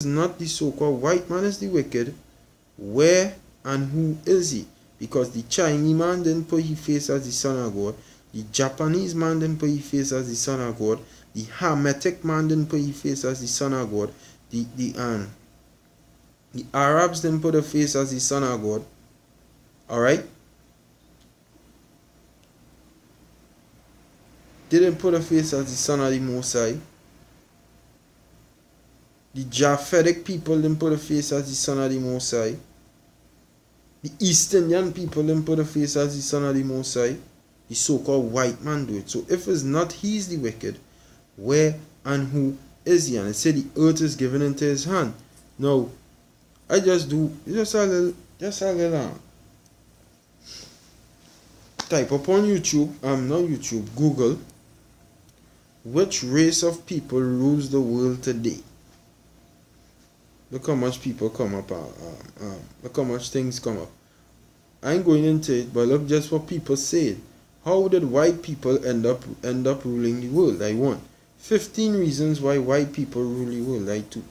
not the so-called white man is the wicked, where and who is he? Because the Chinese man didn't put his face as the son of God. The Japanese man didn't put his face as the son of God. The Hermetic man didn't put his face as the son of God. The Arabs didn't put a face as the son of God. Alright? Didn't put a face as the son of the Most High. The Japhetic people didn't put a face as the son of the Most High. The East Indian people didn't put a face as the son of the Most High. The so-called white man do it. So if it's not he's the wicked, where and who is he? And it said the earth is given into his hand. Now, I just do just a little type up on YouTube, not YouTube, Google, which race of people rules the world today? Look how much people come up, look how much things come up. I ain't going into it, but look just what people say. How did white people end up ruling the world? I want 15 reasons why white people rule the world. I 2.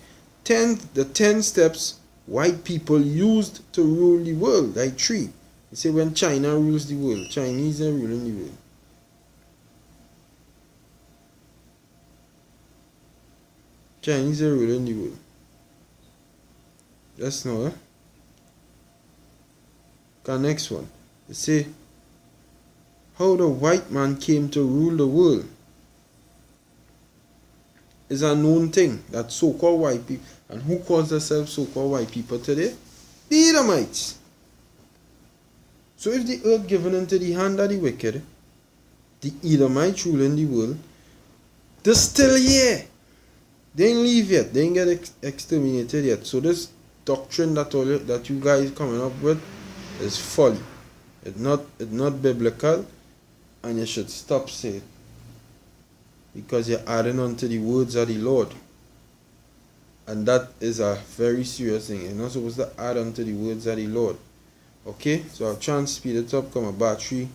The 10 steps white people used to rule the world. I 3. You say when China rules the world, Chinese are ruling the world. Chinese are ruling the world. That's no, eh? Okay, next one. They say how the white man came to rule the world is a known thing. That so-called white people, and who calls themselves so-called white people today? The Edomites. So if the earth given into the hand of the wicked, the Edomites ruling the world, they're still here. They ain't leave yet. They ain't get exterminated yet. So this doctrine that you guys coming up with is folly. It's not biblical, and you should stop saying it, because you're adding on to the words of the Lord, and that is a very serious thing. You're not supposed to add on to the words of the Lord. Okay, so I'll try and speed it up. Come a battery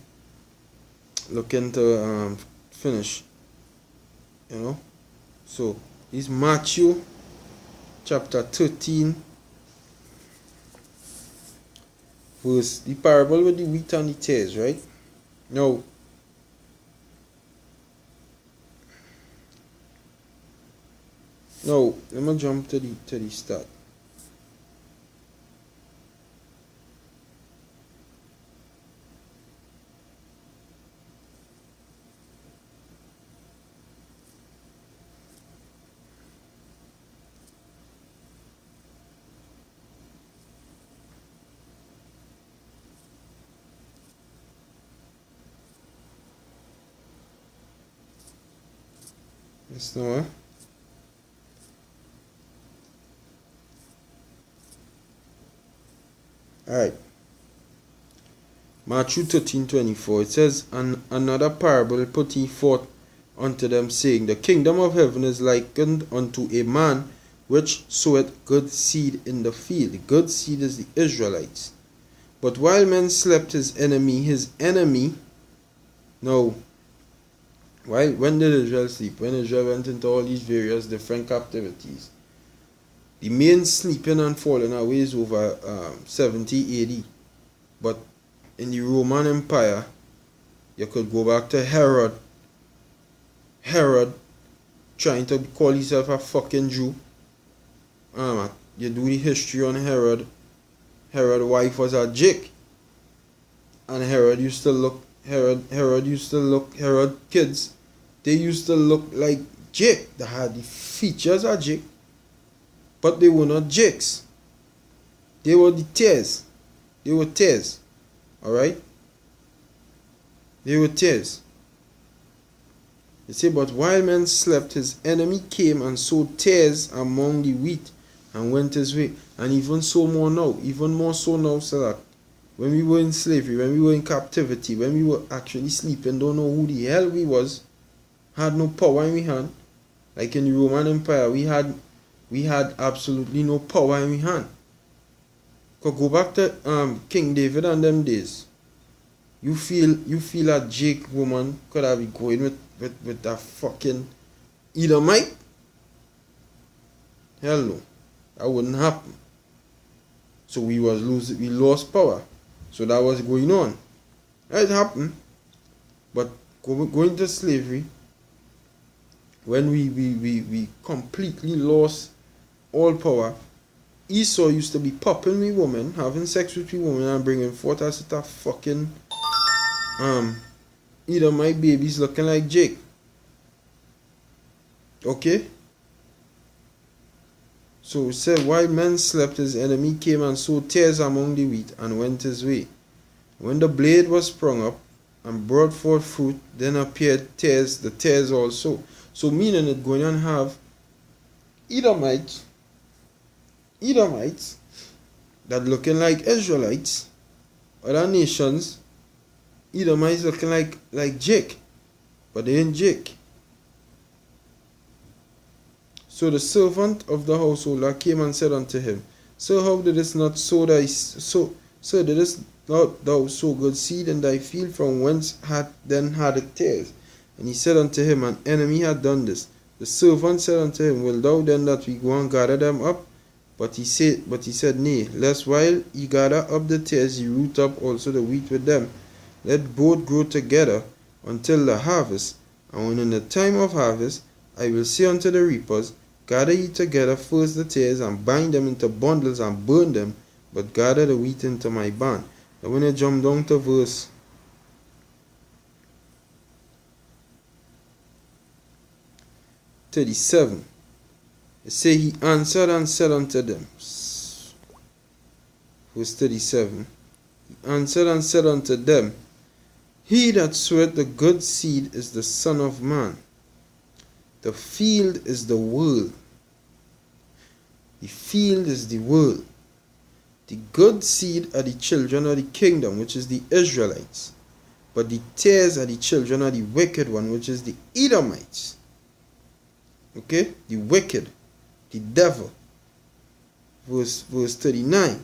looking to finish, you know. So it's Matthew chapter 13, verse, the parable with the wheat and the tares, right? Now, let me jump to the start. Yes, no, eh? Alright. Matthew 13:24. It says, and another parable put he forth unto them, saying, the kingdom of heaven is likened unto a man which soweth good seed in the field. The good seed is the Israelites. But while men slept, his enemy. Now, when did Israel sleep? When Israel went into all these various different captivities. The main sleeping and falling away is over 70 AD. But in the Roman Empire, you could go back to Herod. Herod trying to call himself a fucking Jew. You do the history on Herod. Herod's wife was a Jake. And Herod kids, they used to look like Jake. They had the features of Jake, but they were not Jakes. They were the tares. They were tares. Alright? They were tares. They say, but while men slept, his enemy came and sowed tares among the wheat and went his way. And even so more now, even more so now, so that when we were in slavery, when we were in captivity, when we were actually sleeping, don't know who the hell we was, had no power in we hand. Like in the Roman Empire, we had absolutely no power in we hand. Could go back to King David and them days. You feel a Jake woman could have been going with that fucking Edomite? Hell no. That wouldn't happen. So we lost power. So that was going on. That happened. But going to slavery, when we completely lost all power, Esau used to be popping with women, having sex with women, and bringing forth a set of fucking Edomite babies looking like Jake. Okay? So it said, while men slept, his enemy came and sowed tares among the wheat and went his way. When the blade was sprung up and brought forth fruit, then appeared tares, the tares also. So meaning it going and have Edomites that looking like Israelites, other nations, Edomites looking like Jake, but they ain't Jake. So the servant of the householder came and said unto him, Sir, how didst not sow Sir, didst not thou sow good seed in thy field? From whence had it tares? And he said unto him, An enemy had done this. The servant said unto him, Will thou then that we go and gather them up? But he said, Nay, lest while ye gather up the tares, ye root up also the wheat with them. Let both grow together until the harvest. And when in the time of harvest, I will say unto the reapers, Gather ye together first the tares, and bind them into bundles, and burn them, but gather the wheat into my barn. Now when I jump down to verse 37, it say, He answered and said unto them, verse 37, He answered and said unto them, He that soweth the good seed is the Son of Man. The field is the world. The field is the world. The good seed are the children of the kingdom, which is the Israelites. But the tares are the children of the wicked one, which is the Edomites. Okay? The wicked. The devil. Verse 39.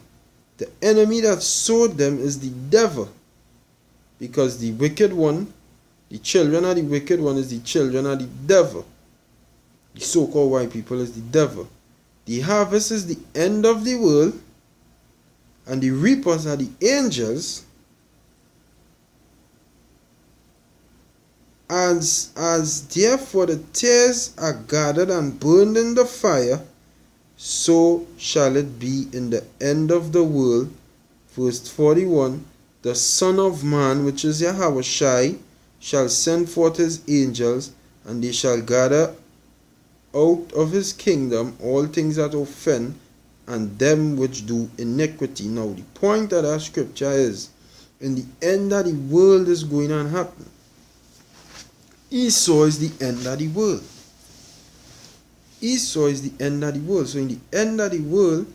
The enemy that sowed them is the devil. Because the wicked one, the children of the wicked one is the children of the devil. The so-called white people is the devil. The harvest is the end of the world, and the reapers are the angels. As therefore the tares are gathered and burned in the fire, so shall it be in the end of the world. Verse 41, the Son of Man, which is Yahweh, shall send forth his angels, and they shall gather out of his kingdom all things that offend, and them which do iniquity. Now the point of that scripture is, in the end of the world is going to happen. Esau is the end of the world. Esau is the end of the world. So in the end of the world,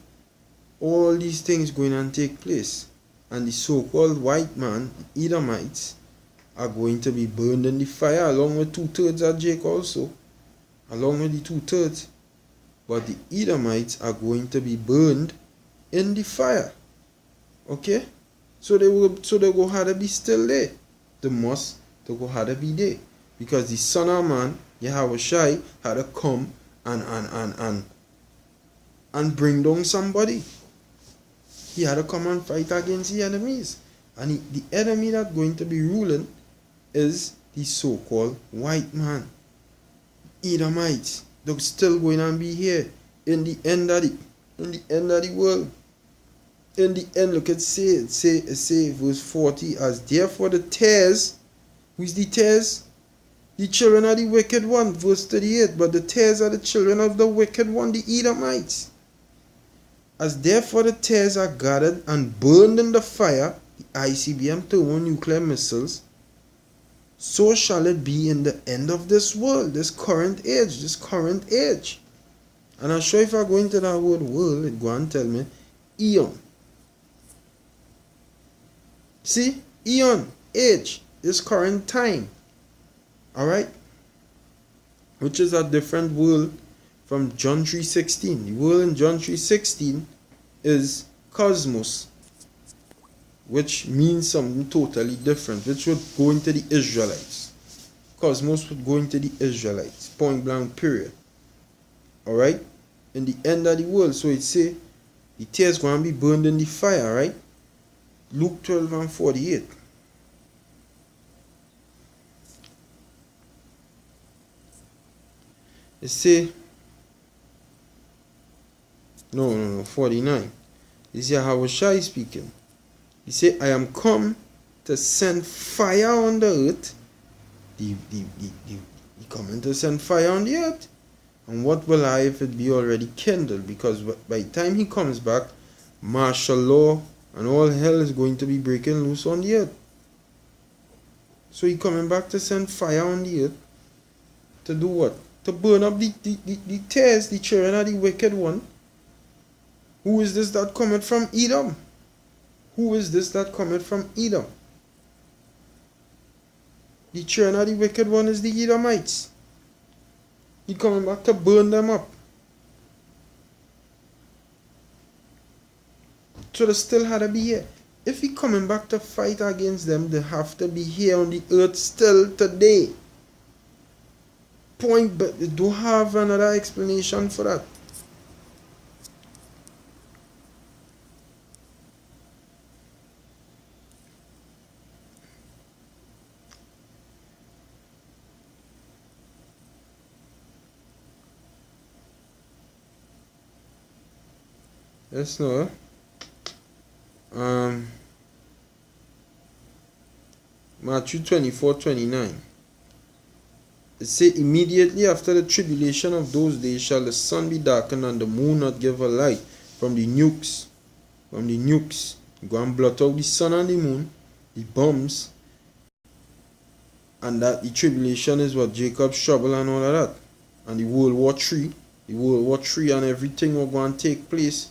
all these things going to take place. And the so-called white man, the Edomites, are going to be burned in the fire, along with 2/3 of Jake also. Along with the 2/3. But the Edomites are going to be burned in the fire. Okay? So they go have to be still there. They go have to be there. Because the Son of Man, Yahweh Shai, had to come and bring down somebody. He had to come and fight against the enemies. And the enemy that's going to be ruling is the so-called white man. Edomites. They're still going to be here in the end of the world. In the end, look at it say verse 40, as therefore the tares, who is the tares? The children of the wicked one, verse 38, but the tares are the children of the wicked one, the Edomites. As therefore the tares are gathered and burned in the fire, the ICBM thermonuclear missiles, so shall it be in the end of this world, this current age. And I'm sure if I go into that word world, it go and tell me eon. See? Eon, age, this current time. Alright? Which is a different world from John 3:16. The world in John 3:16 is cosmos, which means something totally different, which would go into the Israelites. Cosmos would go into the Israelites. Point blank, period. Alright? in the end of the world. So it say the tears going to be burned in the fire, right? Luke 12 and 48. It say, no, 49. This is Yahushua speaking. He say, I am come to send fire on the earth. He coming to send fire on the earth. And what will I if it be already kindled? Because by the time he comes back, martial law and all hell is going to be breaking loose on the earth. So he coming back to send fire on the earth. To do what? To burn up the tares, the children of the wicked one. Who is this that cometh from Edom? Who is this that cometh from Edom? The children of the wicked one is the Edomites. He coming back to burn them up. So they still had to be here. If he coming back to fight against them, they have to be here on the earth still today. Point, but they don't have another explanation for that. Yes, no. Matthew 24:29. It say, immediately after the tribulation of those days shall the sun be darkened and the moon not give a light from the nukes. From the nukes. You go and blot out the sun and the moon, the bombs. And that the tribulation is what Jacob's trouble and all of that. And the World War III. The World War III and everything will go and take place